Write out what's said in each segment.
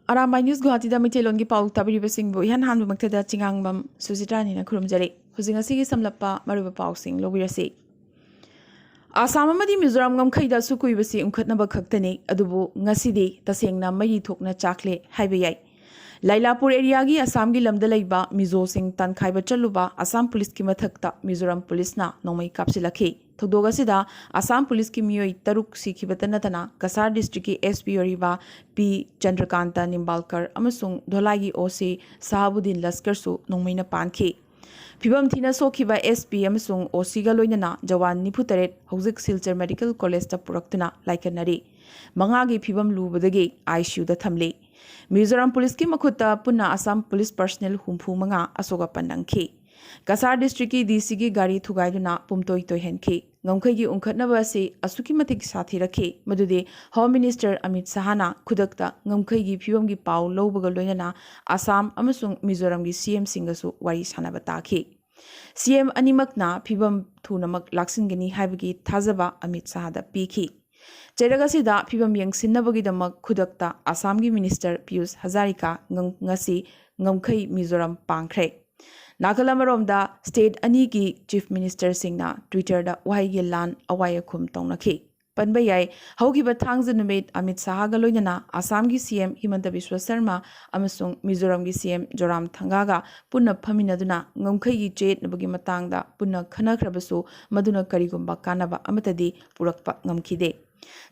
Arambai news Guwahati मैथेलों की पाउ ताबीबसिंगबु इहान हानबुमक्तदा चिंगांगबम सुजित्रानीना खुरुमजरी हुजिंग असिगी समलप्पा मरुबा पाउसिंग लोबिरसि आसाम अमदी मिजोराम गमखैदा सुकुइबसि उंखतनब खक्तने अदुबु ngasiदी तसेंगना मई थोकना चाखले highway याई लाइलापुर एरिया की आसाम की लमदा लैबा मिजो सिंह तनखाइबा चलुबा आसाम पुलिस की मथक्ता मिजोराम पुलिसना नोमई कापसिलखि थोदोगसिदा आसाम पुलिस की मियोई तरुक सिखिबत नतना कसार डिस्ट्रिक्ट की एसपी ओरिबा पी चंद्रकांता निम्बालकर अमसुंग धोलाई ओसी साहबुद्दीन लस्करसु नोमईना पानखि फिबम थीना सोखिबा एसपी अमसुंग ओसीगा लोइनना जवान 93 हौजिक सिलचर मेडिकल कॉलेज ता पुरक्तुना लाइकनरी मंगागी फिबम लुबदगी आईसीयू दा थमले मिजोराम पुलिस की मखुता पुन्ना आसाम पुलिस पर्सनल हुम्फू मंगा असोगापन नंखी कसार डिस्ट्रिक्ट की डीसी की गाड़ी थुगाइदुना पुमतोई तोयहनखी ngomkhai उंखतनबा से असुकी मथिक साथी रखे मदुदे होम मिनिस्टर अमित शाहना खुदकता ngomkhai की फिबम की पाउ लौबगा लोइनना आसाम अमसुंग मिजोराम की सीएम सिंगसु वारी सानबा ताखी सीएम अनिमकना फिबम थुनमक लाक्सिनगनी हाइबगी थाजबा अमित शाहदा पीखी चेरगसिदा फिबम यंगसिनबगीदमक खुदकता आसाम की minister Piyush Hazarika ngasi ngomkhai Mizoram पांखरे नागलमरोमदा स्टेट अनी की चीफ मिनिस्टर सिंगना ट्विटर दा वाइगे लान अवायखुम तौनखी पनबा याई हौगिबा थांगज नुमित अमित शाह गा लोइनना आसाम की सीएम हिमंत बिश्व शर्मा अमसुंग मिजोराम की सीएम जोराम थंगागा पुन्ना फमिनदुना ngomkhai की चेतनबगी मतंगदा पुन्ना खनखरबसु मदुना करिगुंबा कानबा अमतदी पुरक्पा ngomkhide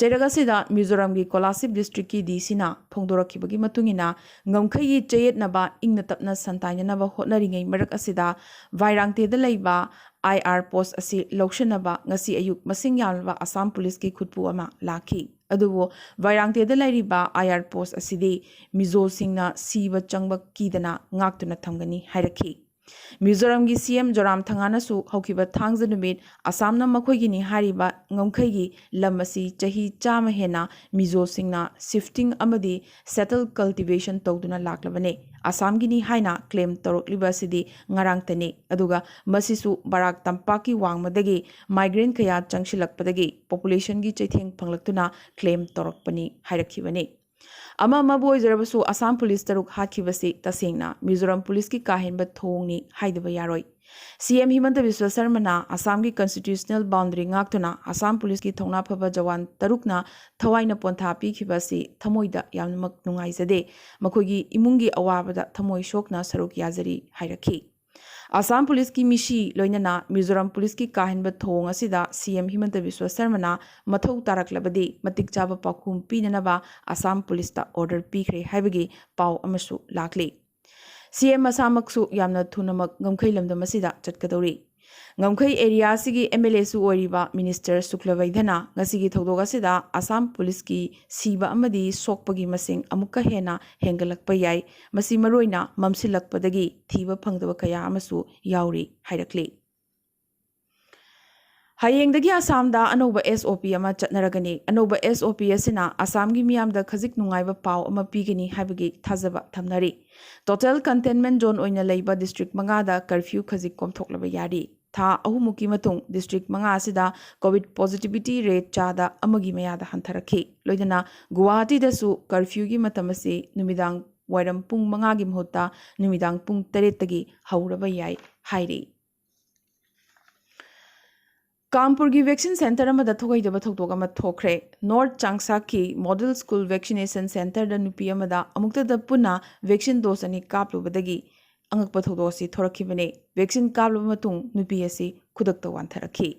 चेरगसिदा मिजोराम की कोलासिब डिस्ट्रिक्ट की डीसीना फोंदोरखिबगी मतुंगिना ngomkhai की चेयतनबा इंगना तपना संतायनबा होटनरिङै मरक असिदा वाइरांगतेदा लैबा आईआर पोस्ट असि लौशनबा ngasi अयुक मसिंग यालबा आसाम पुलिस की खुदपु अमा लाखी अदुबो वाइरांगतेदा लैरिबा आईआर पोस्ट असिदि मिजो सिंगना सीबा चंगबा कीदना ngakतुना थमगनी हाइरखी मिजोराम की सीएम जोराम थंगानसु हौकिबा थांगज नुमित आसामना मखोइगिनी हारिबा ngomkhai की लमसी चही चामा हेना मिजो सिंगना शिफ्टिंग अमदी सेटल कल्टिवेशन तौदुना लाक्लबने आसाम गिनी हाइना क्लेम तौरक्लिबासिदी ngarangtane aduga masisu barak tampaki wangmadagi migrant kaya changsilakpadagi population gi chaitheng phanglaktuna claim तौरक्पनी हाइरखिबने अमा बोइजरबसु आसाम पुलिस तरुक हाखिबसे तसेंगना मिजोराम पुलिस की काहेनब थोंगनी हाइदब यारोय सीएम हिमंत बिश्व शर्मा आसाम की constitutional boundary ngaktuna Assam police की थौना फब जवान तरुकना थवाइना पोंथा पीखिबसे थमोइदा यामनमक नुंगाइजदे मखोगी इमुंगी अवाबदा थमोइ शोकना सरुक याजरी हाइरखी आसाम पुलिस की मिशी लोइनना मिजोराम पुलिस की काहेनब थोंग असिदा सीएम हिमंत बिश्व शर्मा मथौ तारकलबदे मतिक चाबा पाखुम पीननबा आसाम पुलिस ता ऑर्डर पीखरे हाइबगी पाउ अमसु लाखले सीएम मसामकसु यामना थुनमक ngomkhai लमदम असिदा चटकदौरी ngomkhai एरिया सिगी एमएलए सु ओरिबा मिनिस्टर शुक्लवैधना ngasiगी थौदोगसिदा आसाम पुलिस की सीबा अमदी सोकपगी मसिंग अमुक्का हेना हेंगलकपा याई मसी मरोइना ममसिलकपदगी थीबा फंगदब कया अमसु याउरी हाइरक्ले हयेंगदगी आसामदा अनोबा एसओपी अमा चटनरगनी अनोबा एसओपी असिना आसाम की मियामदा खजिक नुंगाइबा पाउ अमा पीगनी हाइबगी थाजबा थमनरी टोटल कंटेनमेंट जोन ओइना लैबा डिस्ट्रिक्ट मंगादा कर्फ्यू खजिक कोमथोकलबा यारी था अहुमुकी मतुंग डिस्ट्रिक्ट मंगा असिदा कोविड पॉजिटिविटी रेट चादा अमगी मयादा हंथरखी लोइदना गुवाहाटी दसु कर्फ्यू की मतमसे नुमिदांग वाइरम पुंग मंगा की महुत्ता नुमिदांग पुंग 3 तगी हौरबा याई हाइरी कानपुर की वैक्सीन सेंटर अमदा थोगैदबा थौदोग अमा थोखरे नॉर्थ चांगसा की मॉडल स्कूल वैक्सीनेशन सेंटर द नुपी अमदा अमुक्तदा पुन्ना वैक्सीन डोज अनि कापलुबदगी अंगकपा थौदोसी थोरखिबने वैक्सीन कापलुब मतुंग नुपी असि खुदक्ता वांथरखी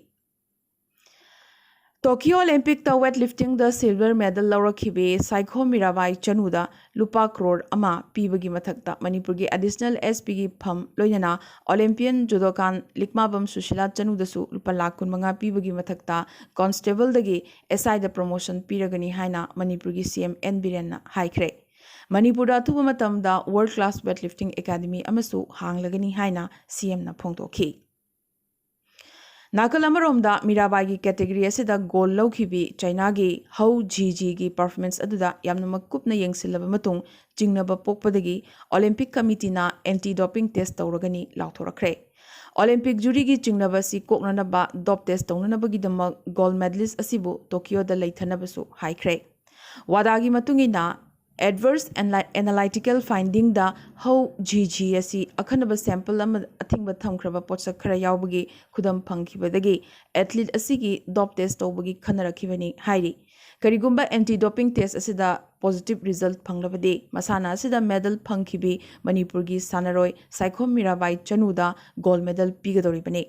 टोक्यो ओलंपिक ता वेट लिफ्टिंग द सिल्वर मेडल लौरखिबे साइखो मीराबाई चनुदा लुपा करोड़ अमा पीबगी मथक्ता मणिपुर की एडिशनल एसपी की फम लोइनना ओलंपियन जुदोकान लिकमाबम सुशीला चनुदसु लुपा लाख 15 पीबगी मथक्ता कांस्टेबल दगी एसआई द प्रमोशन पीरगनी हाइना मणिपुर की सीएम एन बिरेन हाइख्रे मणिपुर अथुब मतमदा world class weight lifting academy अमसु हांगलगनी हाइना सीएम ना फोंदोखी नाकल अमरोमदा मीराबाई की कैटेगरी असिदा गोल लौखिबी चाइना की हौ जी की परफॉर्मेंस अदुदा यामना मकुपना यंगसिलब मतुंग चिंगनबा पोकपदगी ओलंपिक कमिटीना एंटी डोपिंग टेस्ट तौरगनी लाउथोरखरे ओलंपिक जूरी की चिंगनबसी कोकननबा डोप टेस्ट तौननबगीदमक गोल्ड मेडलिस्ट असिबु टोक्यो दा लैथनबसु हाइख्रे वादागी मतुंगिना adverse analytical finding da how GG asi akhanaba sample ama athingba thamkraba potsak khara yawbagi khudam phangkhibadagi athlete asigi dop test tawbagi khanarakhibani hairi karigumba anti doping test asida positive result phanglabadi masana asida medal phangkhibi manipur gi sanaroi Saikhom Mirabai Chanuda gold medal pigadoribani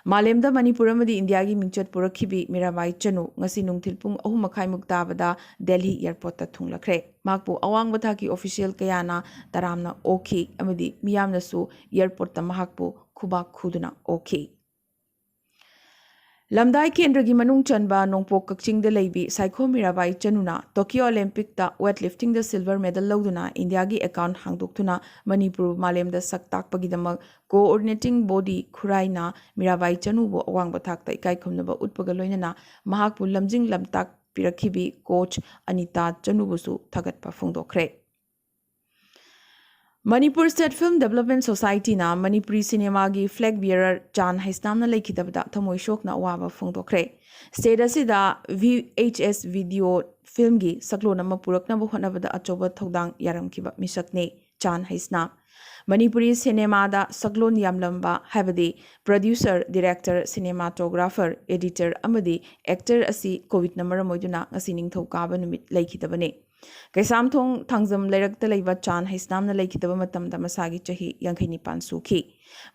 Malemda Manipur amadi India gi mingchat purakhibi Mirabai Chanu ngasi nungthil pung 3:30 muk tabada Delhi airport ta thunglakre makpu awang batha ki official kayana taramna okhi amadi miyamna su airport ta mahakpu khubak khuduna okhi Lamdai Kendra gi manung chanba nongpok kakching de leibi Saikhom Mirabai Chanuna Tokyo Olympic ta weightlifting the silver medal lauduna India gi account hangdoktuna Manipur malem da saktak pagidamak coordinating body khuraina Mirabai Chanu bo awang bathak ta ikai khumnaba utpaga loinana mahakpu lamjing lamtak pirakhibi coach Anita Chanu busu thagatpa phongdokre Manipur State Film Development Society na Manipuri cinema gi flag bearer Chan Haisnamna lekhidabda thamoi shokna waba phongdokre state asida VHS video film gi saklon ama purakna bo honabada achoba thodang yaramkiba misakne Chan Haisnam Manipuri cinema da saklon yamlamba habadi producer director cinematographer editor amadi actor asi covid number moiduna ngasi ningthau kaba numit lekhidabane Kaisam thong thangzam leirakta leiba Chan Haisnamna lekhidaba matamda masagi chahi 69 sukhi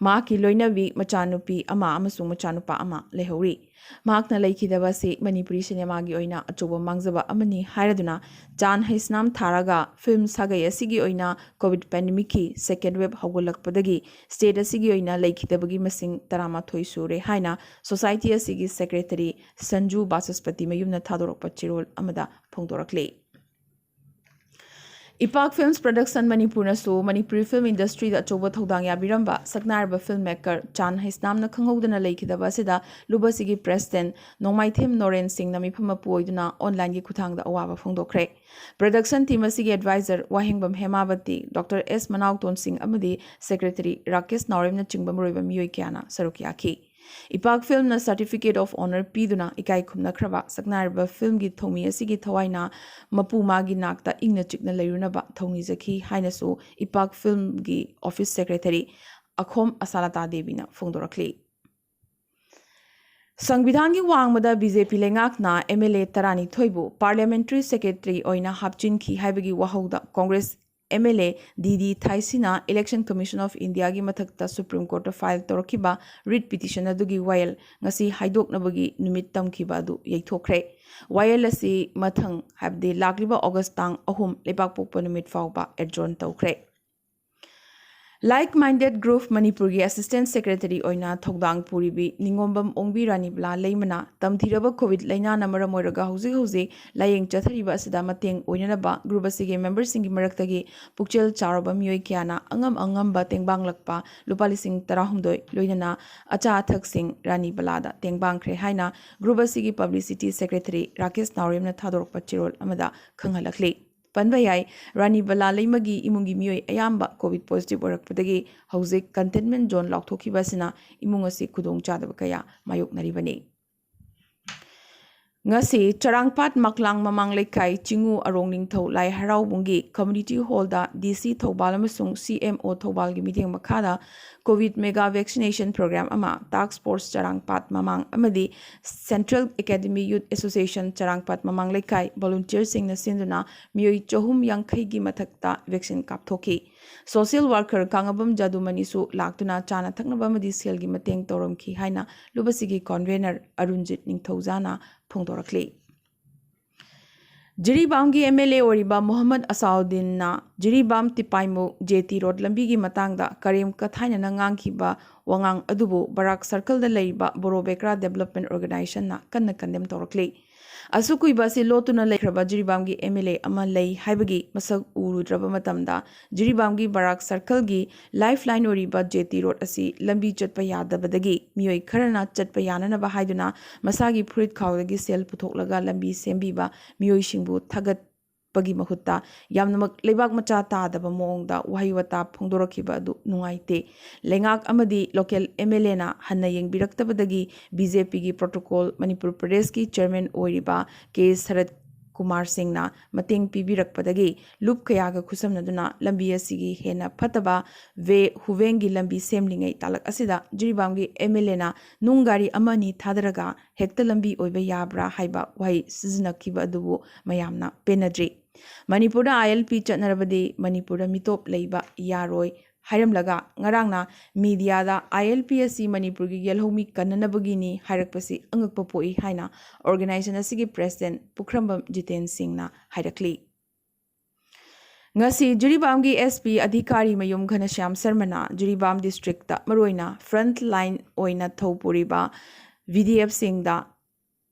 ma ki loinawi machanupi ama amasung machanupa ama lehori mahakna lekhidaba se Manipuri cinema gi oina achoba mangjaba amani hairaduna Chan Haisnam tharaga film sagai asigi oina covid pandemic ki second wave hogolakpadagi state asigi oina lekhidabagi masing tarama thoi sure haina society asigi secretary Sanju Basaspati mayumna thadorokpa chirol amada phongdorakle Ipak Films Production Manipur nasu Manipuri film industry da choba thodang ya biramba saknarba filmmaker Chan Haisnamna khanghodana lekhidaba sida lubasigi president Nomaithem Noren Singh na mifama puoiduna online gi khuthangda awaba phongdokre production team asigi advisor Wahingbam Hemabati Dr S Manauton Singh amadi secretary Rakesh Naurem na chingbam roiba miyoi kyana sarukyakhi Ipak Film na Certificate of Honor piduna ikai khumna khraba saknarba film gi thomi asigi thawaina mapu magi nakta ingna chikna leirunaba thongi jakhi haina su Ipak Film gi office secretary Akhom Asalata Devi na phongdorakli Sangvidhan gi wangmada BJP lengakna MLA Tarani Thoibu parliamentary secretary oina hapchin khi haibagi wahauda Congress MLA DD Thaisina Election Commission of India gi mathakta Supreme Court file torkiba writ petition adugi wail ngasi haidoknabagi numit tamkiba adu yeithokre wail asi mathang habde lakliba August tang 3 lebak pokpa numit fawba adjourn tawkre Like-minded group Manipur gi Assistant Secretary oina Thogdang Puribi Ningombam Ongbi Ranibla Leimana Tamthiraba COVID Laina Namara Moiraga Hausi Laying Chathariba Asida Mateng Oinaba group asigi members singi maraktagi Pukchel Charaba Miyoi Kiana Angamba Tengbang Lakpa Lupalising Tarahumdoi Loinana Acha Thak Singh Rani Balada Tengbang Kre Haina group asigi Publicity Secretary Rakesh Naurem na Thadorokpa Chirol Amada Khangalakli Panbayai Rani Bala Leimagi imungi miyoi ayamba COVID positive orakpadagi hauzik containment zone lauthokibasina imungasi khudong chadaba kaya mayoknaribani Ngasi Charangpat Maklang Mamang Lekai Chingu Arong Ningtho Lai Harau Bungi Community Hall da DC Thobal amasung CMO Thobal gi meeting makada COVID mega vaccination program ama Task Force Charangpat Mamang amadi Central Academy Youth Association Charangpat Mamang Lekai volunteers sing na sinduna miyoi chohum yankhai gi mathakta vaccine kapthoki Social worker Kangabam Jadumani su laktuna chana thaknaba amadi sel gi mateng toromki haina lubasigi convener Arunjit Ningthozana phongdorakli Jiribam gi MLA oriba Muhammad Asauddin na Jiribam Tipaimu JT Road lambi gi matangda Karim Kathaina na ngangkhiba wangang adubu Barak Circle da leiba Borobekra Development Organization na kanna kandem torakli Asukuiba si lotuna leikraba Jiribam gi MLA ama lei haibagi masak urudraba matamda Jiribam gi Barak Circle gi lifeline oriba JT Road asi lambi chatpa yadabadagi miyoi kharana chatpa yanana ba haiduna masagi fruit khawdagi sel puthoklaga lambi sembiba miyoi shingbu thagat pagi mahutta yamnamak lebak macha tadaba moongda wahaiwata phongdorakhiba adu nungaite lengak amadi local MLA na hanna yengbiraktabadagi BJP gi protocol Manipur Pradesh ki chairman oiriba K Sarat Kumar सिंहना मतेंग पीबिरकपदगी लूप कयागा खुसमनदुना लंबी असिगी हेना फतबा वे हुवेंगी लंबी सेमलिंगै तालक असिदा जिरीबामगी MLA ना नुंगारी अमनी थादरगा हेक्ता लंबी ओइबा याब्रा हाइबा वाई सिजनकिबा अदुबु मयामना पेनद्री मणिपुर ILP चटनरबदी मणिपुर मिटोप लेबा यारोय हायरमलगा ngarangna media da ILP asi manipur gi yelhomi kannanabagini hairakpasi angakpa poi haina organization asigi president Pukhrambam Jiten Singh na hairakli ngasi Jiribam gi SP adhikari mayum Ghanashyam Sarmana Jiribam district ta maroina front line oina thopuriba VDF Singh da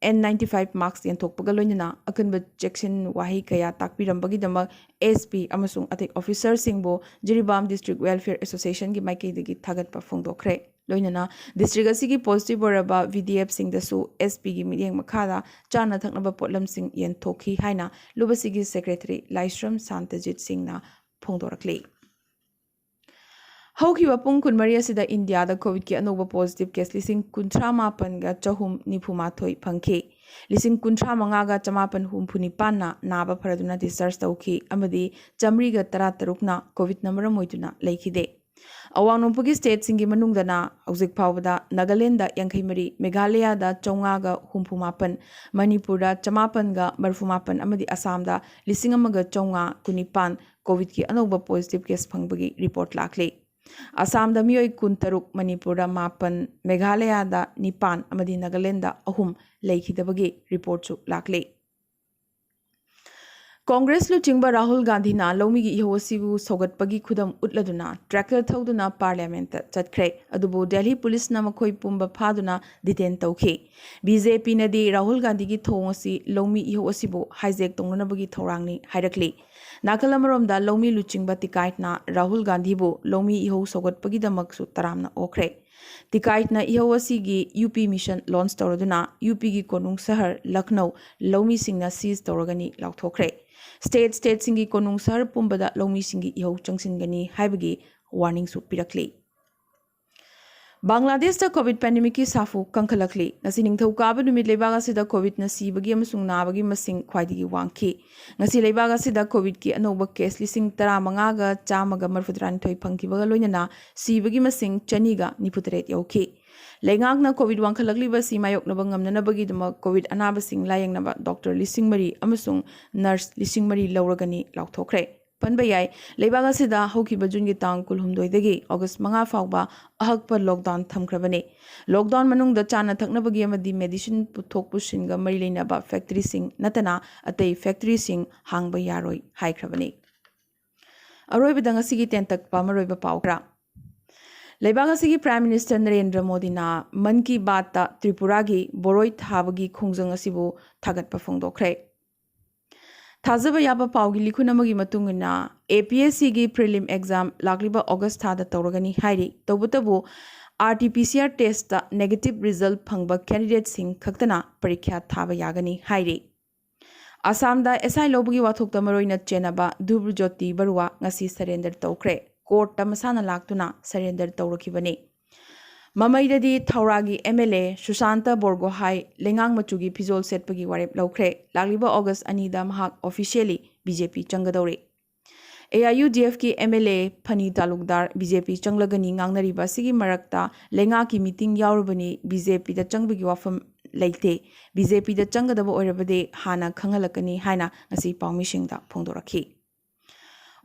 N95 marks yenthokpaga loinana akanba Jackson wahi kaya takpirambagi damak SP amasung athik officer singbo Jiribam District Welfare Association gi maikaidagi thagatpa phongdokre loinana district asigi positive oraba VDF sing dasu SP gi miryeng makhada chana thaknaba potlam sing yenthokhi haina lubasigi secretary Laisram Santajit Singh na phongdorakle Haukiwa pung kunmari asida India da COVID ki anoba positive case lising kuntra mapan ga chahum nipumathoi phangki lising kuntra manga ga chamapan humpuni panna naba pharaduna discharge tauki amadi chamri ga tara tarukna COVID number moituna laikhide awangnompugi state singi manungdana hauzik phawda Nagaland da yankaimari Meghalaya da chonga ga humpumapan Manipur da chamapan ga marfumapan amadi Assam da lising amaga chonga kunipan COVID ki anoba positive case phangbagi report lakle Assam da miyoi kuntaruk Manipur da mapan Meghalaya da nipan amadi Nagaland da ahum laikhidabagi report su lakle Congress lu chingba Rahul Gandhi na lomi gi ihosigu sogatpagi khudam utladuna tractor thoduna parliament chatkre adubu Delhi police na makhoi pumba phaduna detain tawkhi BJP na di Rahul Gandhi gi thongosi lomi ihosibu hijack tongnabagi thorangni hairakli Nakalamarom da lomi lu chingba tikait na Rahul Gandhi bu lomi iho sogatpagi damak su taramna okre tikait na ihowasi gi UP mission launch tawraduna UP gi konung sahar Lucknow lomi singna seize tawragani lauthokre state singi konung sahar pumbada lomi singi iho changsingani haibagi warning su pirakli Bangladesh da COVID pandemic ki safu kankhalakli ngasi ningthaukaaba numit leibaga sida COVID na sibagi amasung nabagi masing khwaidigi wangki ngasi leibaga sida COVID ki anoba case lising 15 ga chamaga marfudran thoi phangkibaga loinana sibagi masing chaniga niputret yauki leingak na COVID wangkhalakli ba simayok na bangam na bagi dama COVID anaba sing layang na doctor lising mari amasung nurse lising mari lauragani lauthokre Panbayai, Lebaga Sida, Hoki Bajungi Tang Kulhumdoidagi, August Manga Fauba, Ahakpa lockdown Thamkrabane. Lockdown Manung the Chana Taknabagama di medicine Putok Pushinga Marilina ba factory sing Natana at a factory sing Hang by Yaroi, High Krabane. Aroi Dangasigi Tentak Pamaroiba Paukra. Lebaga Sigi Prime Minister Narendra Modi na Manki Bata Tripuragi, Boroit Havagi Kungzangasibu, Tagat Pafongdokre. Thazaba yaba paugi likhunamagi matungina APSC gi prelim exam lagliba August thada tawragani hairi tawbutabu RT-PCR test ta negative result phangba candidate sing khaktana parikya thaba yagani hairi Assam da SI lobagi wathok ta maroina chenaba Dubrjoti Barua ngasi surrender tawkre court ta masana laktuna surrender tawrakibani Mamaidadi Thauragi MLA Sushanta Borgohai Lengang Machugi Pizol Setpagi Warep Laukre Lagliba August Anida Mahak officially BJP Changadore AIUDF ki MLA Pani Talukdar BJP Changlagani Ngangnariba Sigi Marakta Lenga ki meeting Yaurubani BJP da Changbagi Wafam Laite BJP da Changadaba Oirabade Hana Khangalakani Haina Ngasi Paumishingda Phongdoraki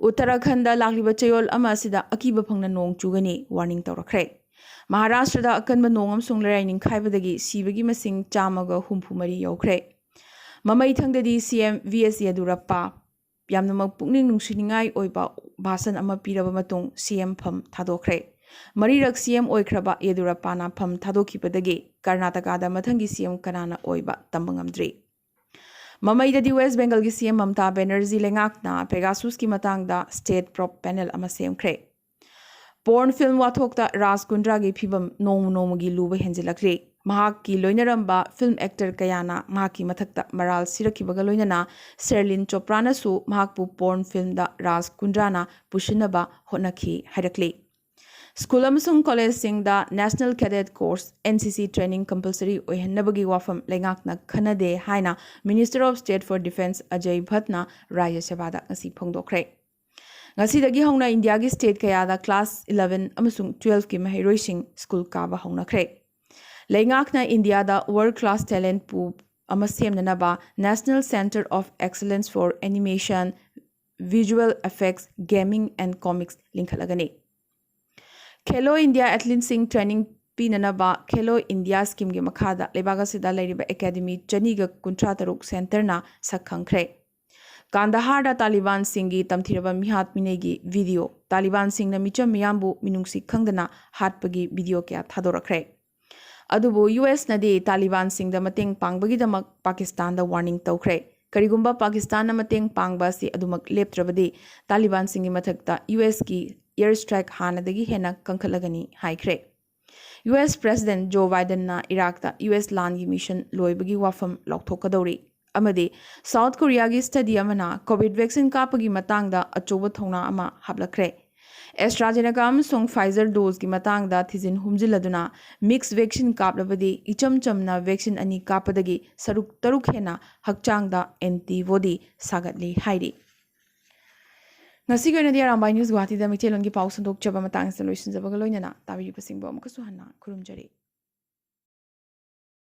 Uttarakhand da Lagliba Chayol Ama Sida Akiba Phangna Nong Chugani warning Tawrakre Maharashtra da akanba nongam sunglarai ningkhaibadagi sibagi masing chamaga humpumari yaukre mamai thangdadi CM VS Yadurappa yamnamak pukning nungsiningai oiba bhasan ama piraba matung CM pham thadokre marirak CM oikraba Yadurappa na pham thadokibadagi Karnataka da mathangi CM kanana oiba tambangamdri mamai dadi West Bengal gi CM Mamta Banerjee lengakna Pegasus ki matangda state prop panel ama semkre Porn film wathokta Raj Kundra gi phibam nomugi luba henjilakri mahak ki loinaramba film actor kayana mahaki mathakta maral sirakibaga loinana Serlin Chopra na su mahakpu porn film da Raj Kundra na pushinaba honakhi hairakli School amasung college singda National Cadet Course NCC training compulsory oihanabagi wafam lengakna khanade haina Minister of State for Defense Ajay Bhattna Rajya Sabhada ngasi phongdokre. Ngasidagi hongna India gi state kayada class 11 amasung 12 ki mahiroising school kaba hongnakre. Lengakna India da world class talent pool amasemnanaba National Center of Excellence for Animation, Visual Effects, Gaming and Comics linkhalagani. Khelo India Athlete Sing Training Pinanaba Khelo India Scheme gi makhada lebaga sida lairiba academy chaniga kuntra taruk center na sakhangkhre. Kandahar da Taliban singi tamthiraba mihat minegi video Taliban sing na micham miyambu minungsi khangdana hatpagi video kya thadorakre. Adubu US na de Taliban sing da mateng pangbagi damak Pakistan da warning tawkre. Karigumba Pakistan na mateng pangba si adumak leptrabadi Taliban singi mathakta US ki airstrike hanadagi hena kankhalagani haikre. US President Joe Biden na Iraq da US land mission loibagi wafam lokthokadori. Amade South Korea gi study amana COVID vaccine kapagi matang da achoba thongna ama hablakre. AstraZeneca amsong Pfizer dose gi matang da thizin humjiladuna mixed vaccine kaplabadi icham chamna vaccine ani kapadagi saruk taruk hena hakchang da antibody sagatli hairi. Ngasi gana dia Rambai News Guwahati da Michelon gi pau sandok chaba matang sa loisin jabaga loinana tabiri pasingbo amakasu hanna kurumjari.